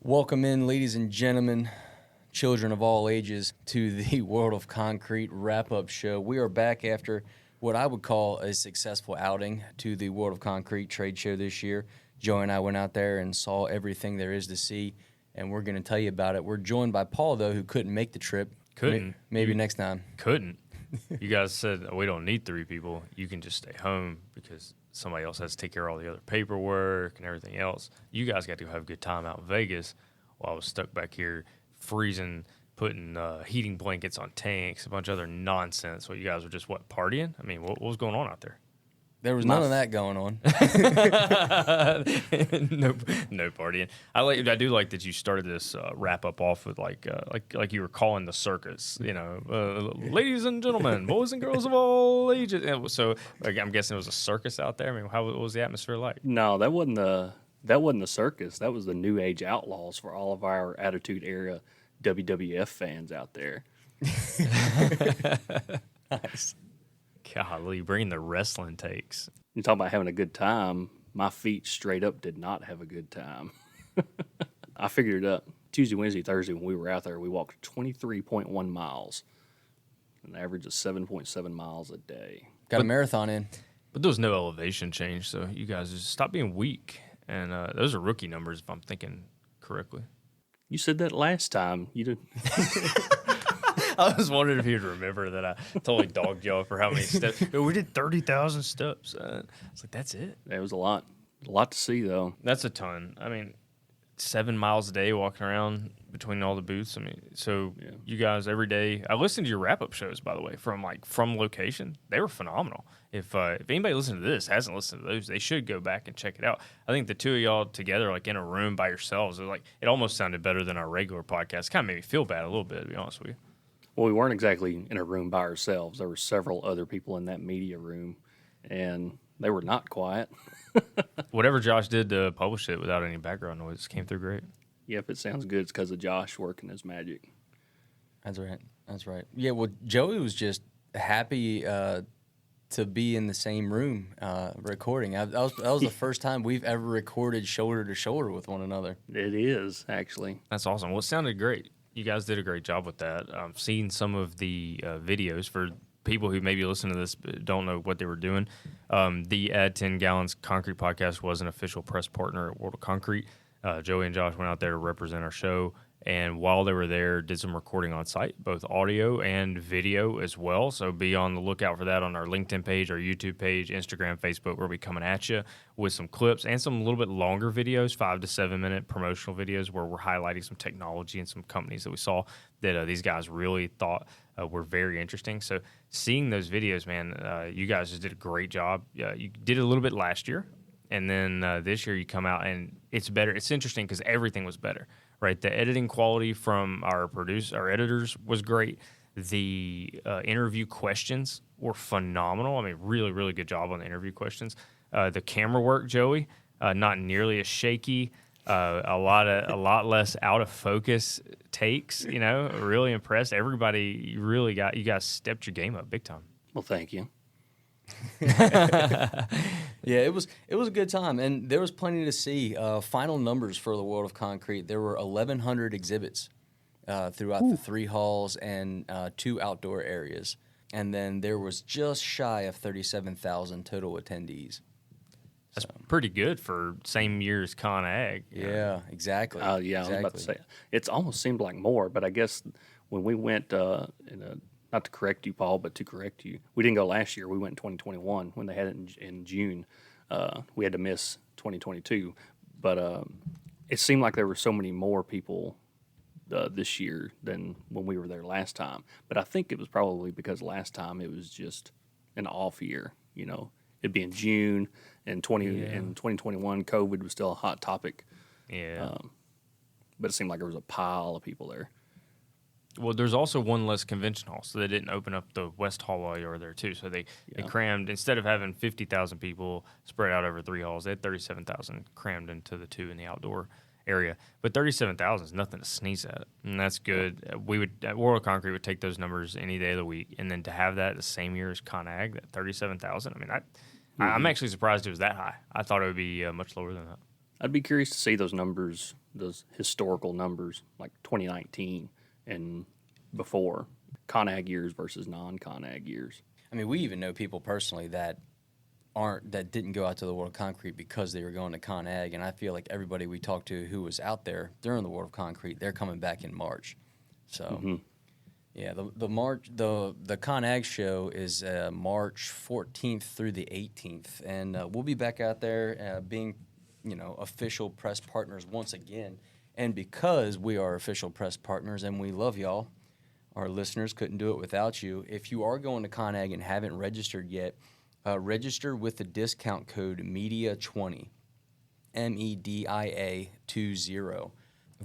Welcome in, ladies and gentlemen, children of all ages, to the World of Concrete wrap-up show. We are back after what I would call a successful outing to the World of Concrete trade show this year. Joey and I went out there and saw everything there is to see, and we're going to tell you about it. We're joined by Paul, though, who couldn't make the trip. Couldn't. Maybe next time. Couldn't. You guys said, we don't need 3 people. You can just stay home because somebody else has to take care of all the other paperwork and everything else. You guys got to have a good time out in Vegas while I was stuck back here freezing, putting heating blankets on tanks, a bunch of other nonsense. So you guys were just, partying? I mean, what was going on out there? There was none of that going on. No partying. I do like that you started this wrap up off with like you were calling the circus. Ladies and gentlemen, boys and girls of all ages. And so I'm guessing it was a circus out there. I mean, what was the atmosphere like? No, that wasn't the circus. That was the New Age Outlaws for all of our Attitude Era WWF fans out there. Nice. Golly, bringing the wrestling takes. You talk about having a good time. My feet straight up did not have a good time. I figured it up. Tuesday, Wednesday, Thursday, when we were out there, we walked 23.1 miles, an average of 7.7 miles a day. Got a marathon in. But there was no elevation change, so you guys just stopped being weak. And those are rookie numbers, if I'm thinking correctly. You said that last time. You didn't. I was wondering if you'd remember that I totally dogged y'all for how many steps. We did 30,000 steps. I was like, that's it? It was a lot to see, though. That's a ton. I mean, 7 miles a day walking around between all the booths. I mean, so Yeah. You guys every day. I listened to your wrap-up shows, by the way, from location. They were phenomenal. If anybody listening to this hasn't listened to those, they should go back and check it out. I think the two of y'all together, in a room by yourselves, it almost sounded better than our regular podcast. Kind of made me feel bad a little bit, to be honest with you. Well, we weren't exactly in a room by ourselves. There were several other people in that media room, and they were not quiet. Whatever Josh did to publish it without any background noise came through great. Yeah, if it sounds good, it's because of Josh working his magic. That's right. Yeah, well, Joey was just happy to be in the same room recording. That was the first time we've ever recorded shoulder to shoulder with one another. It is, actually. That's awesome. Well, it sounded great. You guys did a great job with that. I've seen some of the videos for people who maybe listen to this but don't know what they were doing. The Add 10 Gallons Concrete Podcast was an official press partner at World of Concrete. Joey and Josh went out there to represent our show, and while they were there, did some recording on site, both audio and video as well. So be on the lookout for that on our LinkedIn page, our YouTube page, Instagram, Facebook. We'll be coming at you with some clips and some a little bit longer videos, 5 to 7 minute promotional videos where we're highlighting some technology and some companies that we saw that these guys really thought were very interesting. So seeing those videos, man, you guys just did a great job. You did it a little bit last year. And then this year you come out and it's better. It's interesting because everything was better, right? The editing quality from our editors was great. The interview questions were phenomenal. I mean, really, really good job on the interview questions. The camera work, Joey, not nearly as shaky. A lot less out of focus takes. Really impressed. Everybody, you guys stepped your game up big time. Well, thank you. Yeah, it was a good time, and there was plenty to see. Final numbers for the World of Concrete: there were 1,100 exhibits throughout the 3 halls and 2 outdoor areas, and then there was just shy of 37,000 total attendees. That's pretty good for same year as ConAg. Yeah, exactly. Yeah, exactly. I was about to say, it's almost seemed like more, but I guess when we went, not to correct you, Paul, but to correct you, we didn't go last year. We went in 2021 when they had it in June. We had to miss 2022, but it seemed like there were so many more people this year than when we were there last time. But I think it was probably because last time it was just an off year. It'd be in June, and 2021, COVID was still a hot topic. Yeah. But it seemed like there was a pile of people there. Well, there's also one less convention hall, so they didn't open up the West Hall while you were there, too. So they crammed, instead of having 50,000 people spread out over 3 halls, they had 37,000 crammed into the 2 in the outdoor area. But 37,000 is nothing to sneeze at, and that's good. World of Concrete would take those numbers any day of the week, and then to have that the same year as ConAg, that 37,000, I mean, I'm actually surprised it was that high. I thought it would be much lower than that. I'd be curious to see those numbers, those historical numbers, like 2019 and before, ConAg years versus non-ConAg years. I mean, we even know people personally that didn't go out to the World of Concrete because they were going to ConAg, and I feel like everybody we talked to who was out there during the World of Concrete, they're coming back in March. So, yeah, the ConAg show is March 14th through the 18th, and we'll be back out there being, official press partners once again. And because we are official press partners and we love y'all, our listeners couldn't do it without you. If you are going to ConAg and haven't registered yet, register with the discount code MEDIA20, MEDIA20.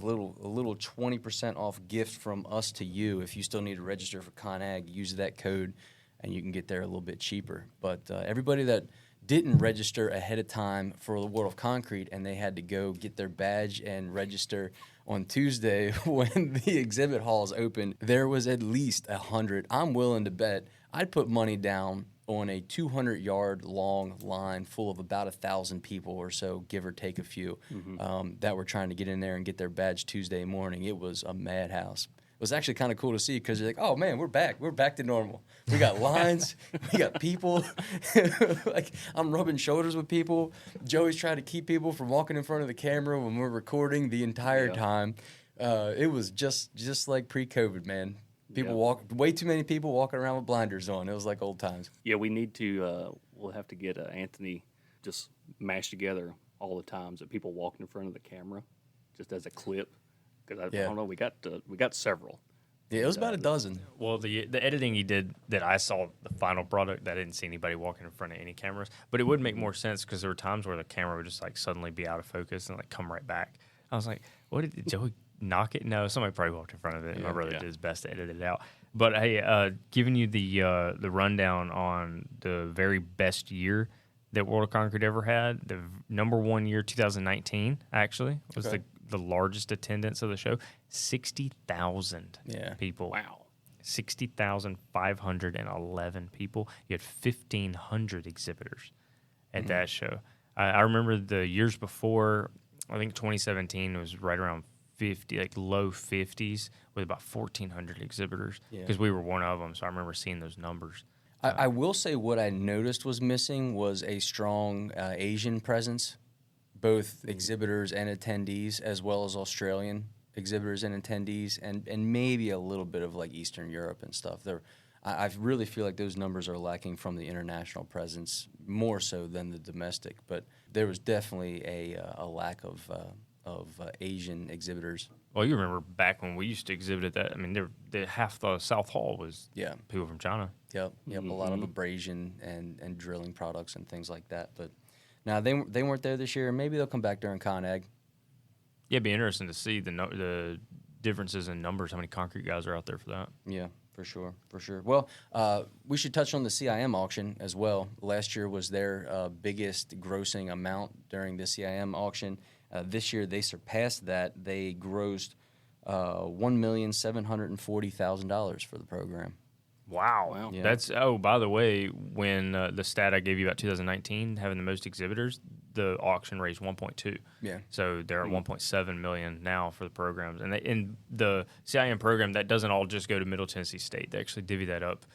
A little 20% off gift from us to you. If you still need to register for ConAg, use that code, and you can get there a little bit cheaper. But everybody that didn't register ahead of time for the World of Concrete and they had to go get their badge and register on Tuesday when the exhibit halls opened, there was at least 100. I'm willing to bet I'd put money down on a 200-yard long line full of about 1,000 people or so, give or take a few, that were trying to get in there and get their badge Tuesday morning. It was a madhouse. It was actually kind of cool to see because you're like, oh, man, we're back. We're back to normal. We got lines. We got people. Like, I'm rubbing shoulders with people. Joey's trying to keep people from walking in front of the camera when we're recording the entire time. It was just like pre-COVID, man. Way too many people walking around with blinders on. It was like old times. Yeah, we need to, we'll have to get Anthony just mashed together all the times that people walking in front of the camera, just as a clip. Because I don't know, we got several. Yeah, it was about a dozen. Well, the editing he did that I saw the final product, I didn't see anybody walking in front of any cameras. But it would make more sense because there were times where the camera would just like suddenly be out of focus and like come right back. I was like, what did Joey knock it? No, somebody probably walked in front of it. And my brother did his best to edit it out. But hey, giving you the rundown on the very best year that World of Concrete ever had. The number one year, 2019, actually, was the largest attendance of the show. 60,000 people. Wow. 60,511 people. You had 1,500 exhibitors at that show. I remember the years before, I think 2017 was right around 50, like low 50s, with about 1,400 exhibitors because we were one of them. So I remember seeing those numbers. I will say what I noticed was missing was a strong Asian presence, both exhibitors and attendees, as well as Australian exhibitors and attendees, and maybe a little bit of like Eastern Europe and stuff. I really feel like those numbers are lacking from the international presence more so than the domestic, but there was definitely a lack of Asian exhibitors. Well, you remember back when we used to exhibit at that. I mean, half the South Hall was people from China. Yep, a lot of abrasion and drilling products and things like that. But now they weren't there this year. Maybe they'll come back during ConAg. Yeah, it'd be interesting to see the differences in numbers, how many concrete guys are out there for that. Yeah, for sure. Well, we should touch on the CIM auction as well. Last year was their biggest grossing amount during the CIM auction. This year they surpassed that. They grossed $1,740,000 for the program. Wow. Yeah. That's by the way, when the stat I gave you about 2019 having the most exhibitors, the auction raised 1.2. Yeah. So they're at 1.7 million now for the programs. And in the CIM program, that doesn't all just go to Middle Tennessee State. They actually divvy that up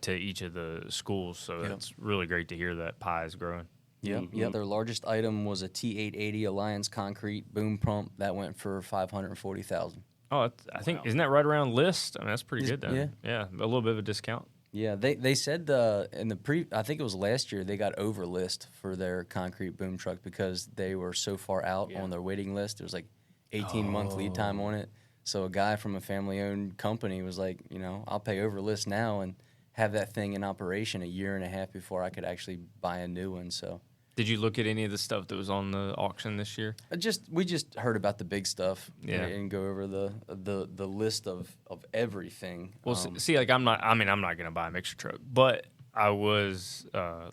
to each of the schools. So it's really great to hear that pie is growing. Yeah, their largest item was a T880 Alliance concrete boom pump that went for $540,000. Oh, I think isn't that right around list? I mean, that's pretty good then. Yeah, a little bit of a discount. Yeah, they said in the I think it was last year, they got over list for their concrete boom truck because they were so far out on their waiting list. There was like 18-month lead time on it. So a guy from a family-owned company was like, I'll pay over list now and have that thing in operation a year and a half before I could actually buy a new one. So. Did you look at any of the stuff that was on the auction this year? We just heard about the big stuff and go over the list of everything. Well, see, like I'm not going to buy a mixer truck, but I was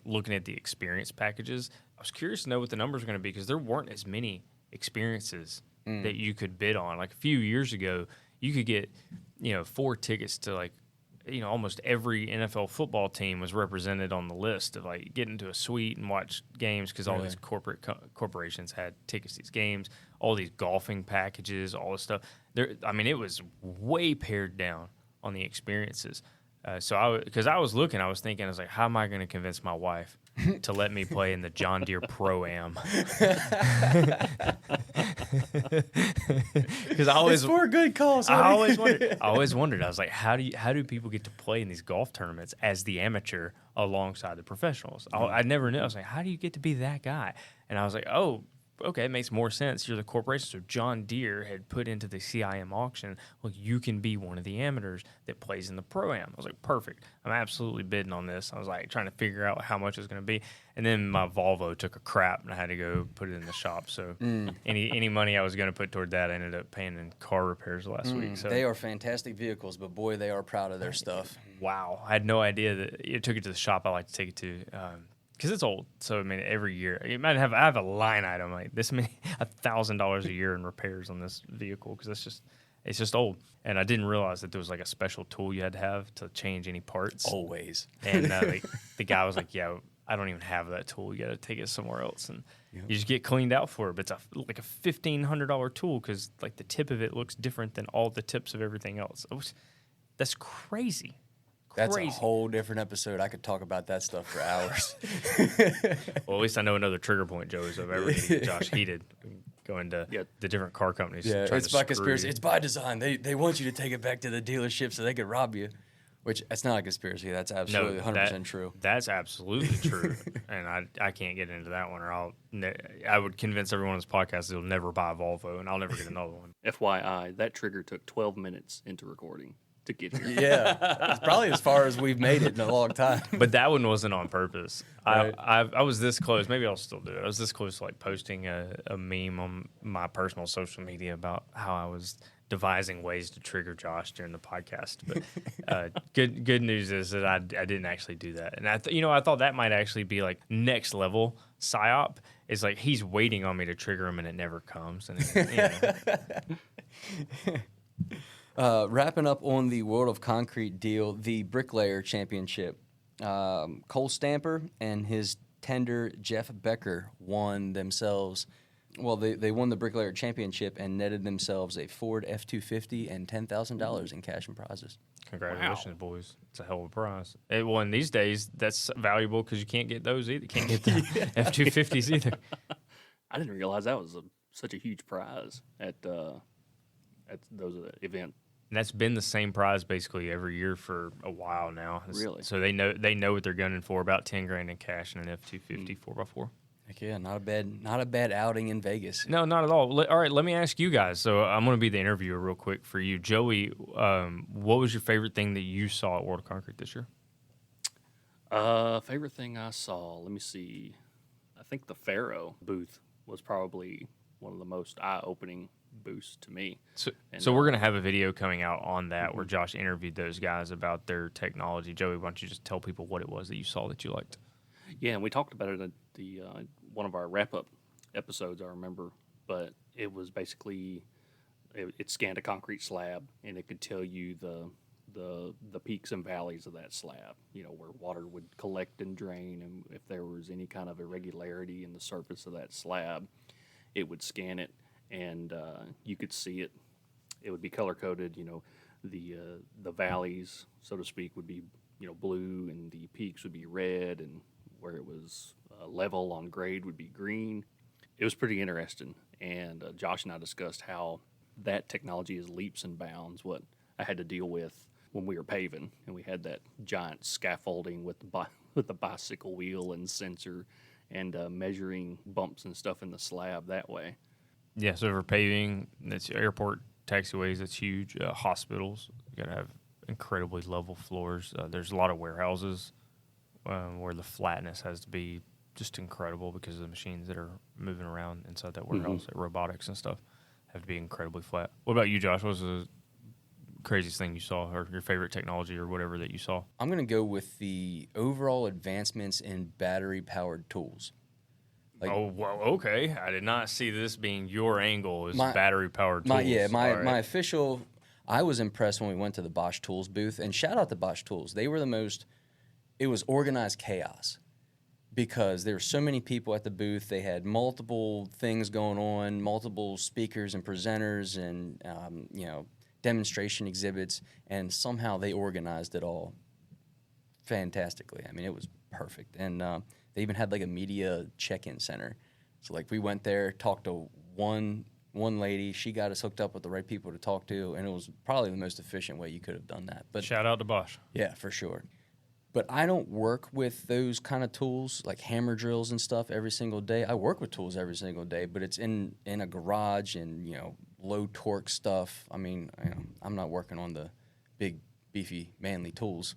looking at the experience packages. I was curious to know what the numbers were going to be because there weren't as many experiences that you could bid on. Like a few years ago, you could get 4 tickets to like almost every NFL football team was represented on the list of like get into a suite and watch games because all these corporations had tickets to these games, all these golfing packages, all this stuff. It was way pared down on the experiences. Because I was thinking, I was like, how am I going to convince my wife to let me play in the John Deere Pro-Am? Because it's for a good cause. I always wondered. I was like, how do people get to play in these golf tournaments as the amateur alongside the professionals? I never knew. I was like, how do you get to be that guy? And I was like, oh, okay, it makes more sense. You're the corporation. So John Deere had put into the CIM auction, well, you can be one of the amateurs that plays in the Pro-Am. I was like, perfect. I'm absolutely bidding on this. I was like trying to figure out how much it was going to be. And then my Volvo took a crap and I had to go put it in the shop. So any money I was going to put toward that, I ended up paying in car repairs last week. So they are fantastic vehicles, but boy, they are proud of their stuff. Wow. I had no idea that it took it to the shop I like to take it to. Because it's old, so every year I have a line item like this many $1,000 a year in repairs on this vehicle because it's just old, and I didn't realize that there was like a special tool you had to have to change any parts. Always, and the guy was like, "Yeah, I don't even have that tool. You got to take it somewhere else, and you just get cleaned out for it." But it's like a $1,500 tool because like the tip of it looks different than all the tips of everything else. That's crazy. That's a whole different episode. I could talk about that stuff for hours. Well, at least I know another trigger point, Joey, so if ever get Josh heated, going to the different car companies. Yeah, it's by conspiracy. It's by design. They want you to take it back to the dealership so they could rob you. Which, that's not a conspiracy. That's absolutely 100% true. That's absolutely true. And I can't get into that one, or I would convince everyone on this podcast they'll never buy a Volvo, and I'll never get another one. FYI, that trigger took 12 minutes into recording to get here. Yeah, it's probably as far as we've made it in a long time. But that one wasn't on purpose. Right. I was this close. Maybe I'll still do it. I was this close to like posting a meme on my personal social media about how I was devising ways to trigger Josh during the podcast. But good news is that I didn't actually do that. And I thought that might actually be like next level psyop. It's like he's waiting on me to trigger him and it never comes. And wrapping up on the World of Concrete deal, the Bricklayer Championship. Cole Stamper and his tender Jeff Becker won themselves. Well, they won the Bricklayer Championship and netted themselves a Ford F-250 and $10,000 in cash and prizes. Congratulations, boys. It's a hell of a prize. Well, in these days, that's valuable because you can't get those either. You can't get the F-250s either. I didn't realize that was such a huge prize at those events. And that's been the same prize basically every year for a while now. Really? So they know what they're gunning for, about $10,000 in cash and an F-250 4x4. Heck yeah, not a bad outing in Vegas. No, not at all. All right, let me ask you guys. So I'm going to be the interviewer real quick for you. Joey, what was your favorite thing that you saw at World of Concrete this year? Favorite thing I saw, let me see. I think the Faro booth was probably one of the most eye-opening boosts to me. So we're going to have a video coming out on that where Josh interviewed those guys about their technology. Joey, why don't you just tell people what it was that you saw that you liked? Yeah, and we talked about it at the one of our wrap-up episodes, I remember. But it was basically, it scanned a concrete slab, and it could tell you the peaks and valleys of that slab, where water would collect and drain, and if there was any kind of irregularity in the surface of that slab, it would scan it, and you could see it. It would be color-coded, the valleys, so to speak, would be, blue, and the peaks would be red, and where it was level on grade would be green. It was pretty interesting, and Josh and I discussed how that technology is leaps and bounds what I had to deal with when we were paving, and we had that giant scaffolding with the bicycle wheel and sensor and measuring bumps and stuff in the slab that way. Yeah, so for paving, that's airport taxiways, that's huge. Hospitals, you got to have incredibly level floors. There's a lot of warehouses where the flatness has to be just incredible because of the machines that are moving around inside that warehouse, like robotics and stuff, have to be incredibly flat. What about you, Josh? What was the craziest thing you saw, or your favorite technology or whatever that you saw? I'm going to go with the overall advancements in battery-powered tools. Okay. I did not see this being your angle as battery-powered tools. My official... I was impressed when we went to the Bosch Tools booth, and shout out to Bosch Tools. They were it was organized chaos because there were so many people at the booth. They had multiple things going on, multiple speakers and presenters and, demonstration exhibits, and somehow they organized it all fantastically. I mean, it was perfect. And they even had like a media check-in center. So like we went there, talked to one lady. She got us hooked up with the right people to talk to, and it was probably the most efficient way you could have done that. But Shout out to Bosch. yeah, for sure. But I don't work with those kind of tools like hammer drills and stuff every single day. I work with tools every single day, but it's in a garage and low torque stuff. I mean, I'm not working on the big beefy manly tools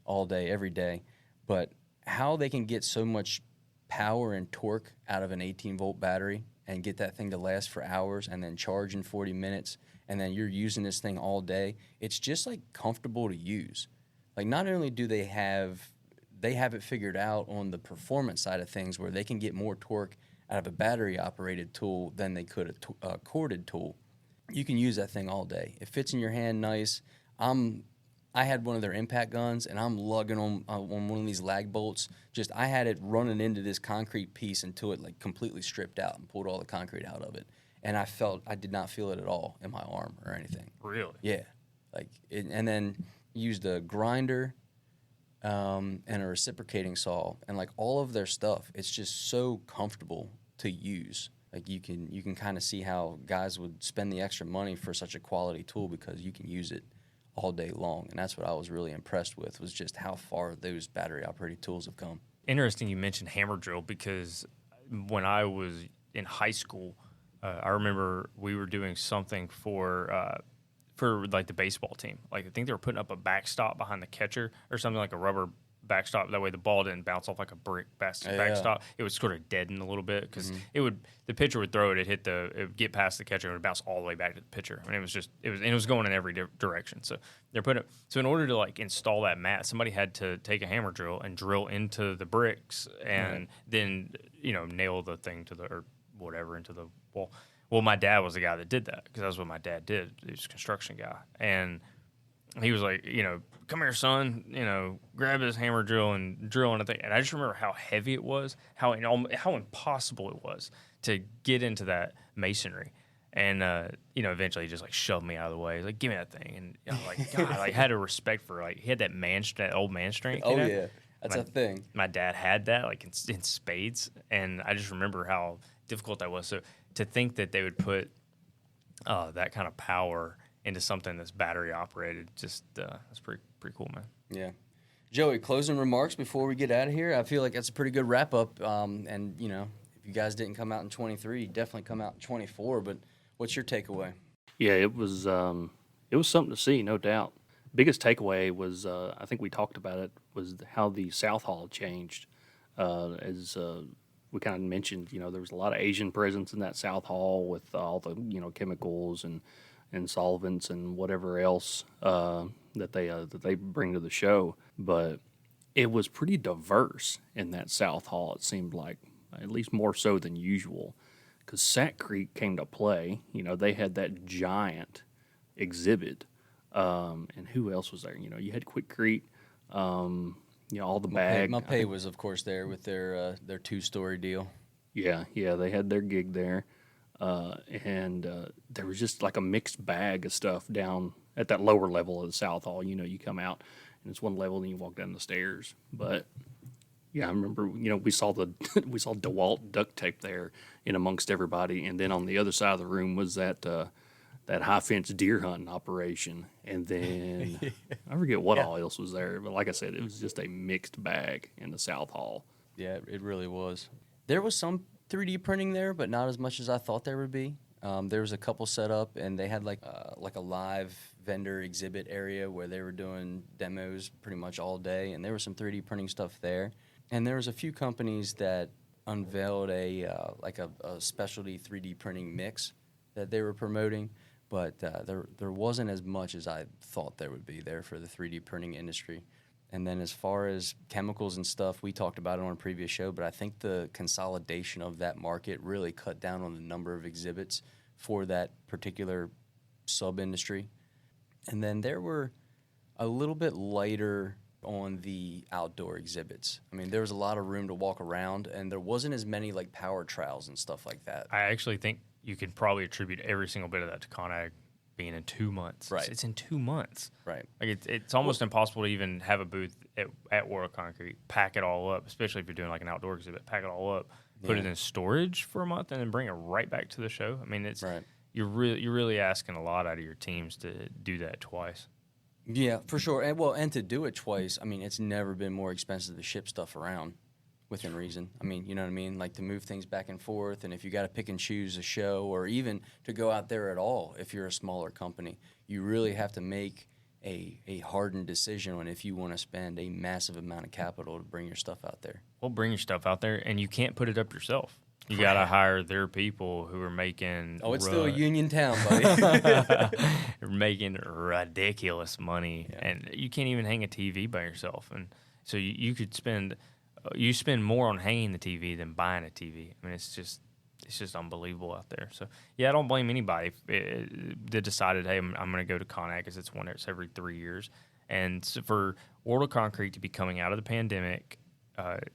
all day every day. But how they can get so much power and torque out of an 18-volt battery and get that thing to last for hours and then charge in 40 minutes and then you're using this thing all day, it's just like comfortable to use. Like not only do they have it figured out on the performance side of things where they can get more torque out of a battery operated tool than they could a corded tool. You can use that thing all day. It fits in your hand nice. I had one of their impact guns, and I'm lugging on one of these lag bolts. I had it running into this concrete piece until it like completely stripped out and pulled all the concrete out of it. And I did not feel it at all in my arm or anything. Really? Yeah, and then used a grinder and a reciprocating saw, and like all of their stuff. It's just so comfortable to use. Like you can kind of see how guys would spend the extra money for such a quality tool because you can use it all day long. And that's what I was really impressed with, was just how far those battery operated tools have come. Interesting you mentioned hammer drill, because when I was in high school, I remember we were doing something for like the baseball team. Like I think they were putting up a backstop behind the catcher or something, like a rubber backstop. That way the ball didn't bounce off like a brick backstop. It would sort of deaden a little bit because the pitcher would throw it, it would get past the catcher and it would bounce all the way back to the pitcher. I mean, it was going in every direction. So so in order to like install that mat, somebody had to take a hammer drill and drill into the bricks and then nail the thing or whatever into the wall. Well, my dad was the guy that did that because that's what my dad did. He was a construction guy. And he was like, come here, son, grab this hammer drill and drill on the thing. And I just remember how heavy it was, how impossible it was to get into that masonry. And, eventually he just like shoved me out of the way. He's like, give me that thing. And I was like, God, I had a respect for he had that old man strength. Oh, yeah. That's a thing. My dad had that like in spades. And I just remember how difficult that was. So to think that they would put that kind of power into something that's battery operated, that's pretty cool, man. Yeah. Joey, closing remarks before we get out of here? I feel like that's a pretty good wrap up. And if you guys didn't come out in 23, you definitely come out in 24. But what's your takeaway? Yeah, it was something to see, no doubt. Biggest takeaway was, I think we talked about it, was how the South Hall changed. As we kind of mentioned, there was a lot of Asian presence in that South Hall with all the chemicals and solvents and whatever else that they bring to the show. But it was pretty diverse in that South Hall. It seemed like, at least more so than usual, because Sac Creek came to play. They had that giant exhibit, and who else was there? You had Quikrete. All the bag. Mapei was, of course, there with their 2-story deal. Yeah, they had their gig there. And there was just like a mixed bag of stuff down at that lower level of the South Hall. You come out and it's one level and you walk down the stairs. But yeah, I remember, we saw DeWalt duct tape there in amongst everybody. And then on the other side of the room was that high fence deer hunting operation. And then I forget what all else was there. But like I said, it was just a mixed bag in the South Hall. Yeah, it really was. There was some 3D printing there, but not as much as I thought there would be. There was a couple set up, and they had like a live vendor exhibit area where they were doing demos pretty much all day, and there was some 3D printing stuff there. And there was a few companies that unveiled a specialty 3D printing mix that they were promoting, but there wasn't as much as I thought there would be there for the 3D printing industry. And then as far as chemicals and stuff, we talked about it on a previous show, but I think the consolidation of that market really cut down on the number of exhibits for that particular sub-industry. And then there were a little bit lighter on the outdoor exhibits. I mean, there was a lot of room to walk around, and there wasn't as many like power trials and stuff like that. I actually think you could probably attribute every single bit of that to ConAg being in 2 months. Right. It's in 2 months. Right. Like it's almost impossible to even have a booth at World of Concrete, pack it all up, especially if you're doing like an outdoor exhibit, pack it all up, put it in storage for a month, and then bring it right back to the show. I mean, it's Right. you're really asking a lot out of your teams to do that twice. Yeah, for sure. And to do it twice, I mean, it's never been more expensive to ship stuff around within reason. I mean, you know what I mean? Like to move things back and forth, and if you got to pick and choose a show, or even to go out there at all, if you're a smaller company, you really have to make a hardened decision on if you want to spend a massive amount of capital to bring your stuff out there. Well, bring your stuff out there, and you can't put it up yourself. You got to hire their people who are making. Oh, it's still a union town, buddy. making ridiculous money, and you can't even hang a TV by yourself. And so you could spend more on hanging the TV than buying a TV. I mean, it's just unbelievable out there. So yeah, I don't blame anybody that decided, hey, I'm going to go to ConAg because it's one that's every 3 years. And so for World of Concrete to be coming out of the pandemic,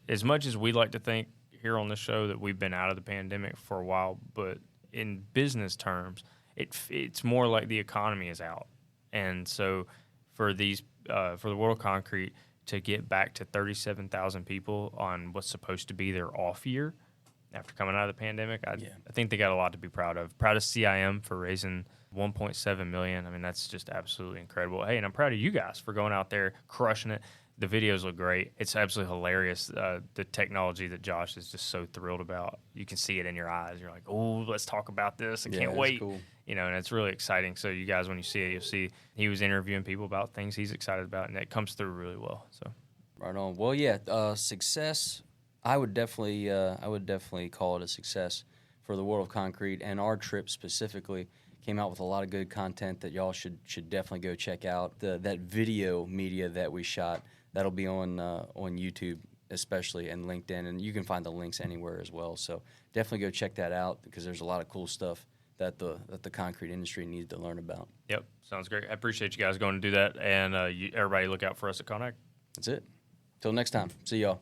as much as we'd like to think here on the show that we've been out of the pandemic for a while, but in business terms, it's more like the economy is out. And so for the World of Concrete to get back to 37,000 people on what's supposed to be their off year after coming out of the pandemic, I think they got a lot to be proud of. Proud of CIM for raising $1.7 million. I mean, that's just absolutely incredible. Hey, and I'm proud of you guys for going out there, crushing it. The videos look great. It's absolutely hilarious. The technology that Josh is just so thrilled about. You can see it in your eyes. You're like, oh, let's talk about this. I can't wait. Cool. You know, and it's really exciting. So you guys, when you see it, you'll see he was interviewing people about things he's excited about, and it comes through really well. So Right on. Well, yeah, success. I would definitely call it a success for the World of Concrete, and our trip specifically came out with a lot of good content that y'all should definitely go check out. That video media that we shot, that'll be on YouTube especially, and LinkedIn, and you can find the links anywhere as well. So definitely go check that out because there's a lot of cool stuff that the concrete industry needs to learn about. yep, sounds great. I appreciate you guys going to do that, and everybody look out for us at ConAg. That's it. Till next time. See y'all.